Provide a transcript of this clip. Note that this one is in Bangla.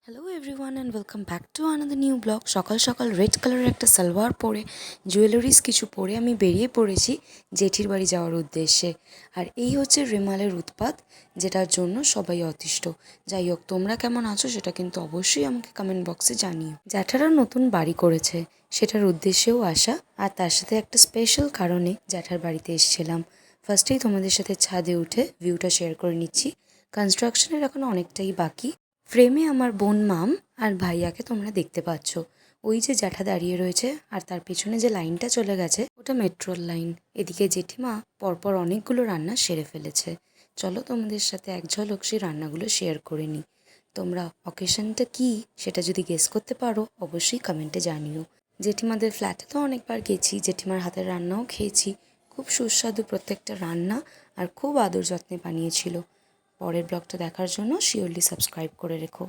Hello everyone and welcome back to another new blog. সকাল সকাল রেড কালারের একটা সালোয়ার পরে জুয়েলারিস কিছু পরে আমি বেরিয়ে পড়েছি জেঠির বাড়ি যাওয়ার উদ্দেশ্যে। আর এই হচ্ছে রেমালের উৎপাত, যেটার জন্য সবাই অতিষ্ঠ। যাই হোক, তোমরা কেমন আছো সেটা কিন্তু অবশ্যই আমাকে কমেন্ট বক্সে জানিও। জ্যাঠারা নতুন বাড়ি করেছে, সেটার উদ্দেশ্যেও আসা, আর তার সাথে একটা স্পেশাল কারণে জ্যাঠার বাড়িতে এসেছিলাম। ফার্স্টেই তোমাদের সাথে ছাদে উঠে ভিউটা শেয়ার করে নিচ্ছি। কনস্ট্রাকশনের এখন অনেকটাই বাকি। ফ্রেমে আমার বোন মাম আর ভাইয়াকে তোমরা দেখতে পাচ্ছ। ওই যে জ্যাঠা দাঁড়িয়ে রয়েছে, আর তার পেছনে যে লাইনটা চলে গেছে ওটা মেট্রোর লাইন। এদিকে জেঠিমা পরপর অনেকগুলো রান্না সেরে ফেলেছে। চলো তোমাদের সাথে এক ঝলক সেই রান্নাগুলো শেয়ার করে নিই। তোমরা অকেশনটা কি সেটা যদি গেস করতে পারো অবশ্যই কমেন্টে জানিও। জেঠিমাদের ফ্ল্যাটে তো অনেকবার গেছি, জেঠিমার হাতের রান্নাও খেয়েছি। খুব সুস্বাদু প্রত্যেকটা রান্না, আর খুব আদর যত্নে বানিয়েছিল। পরের ব্লগটা দেখার জন্য শিওরলি সাবস্ক্রাইব করে রেখো।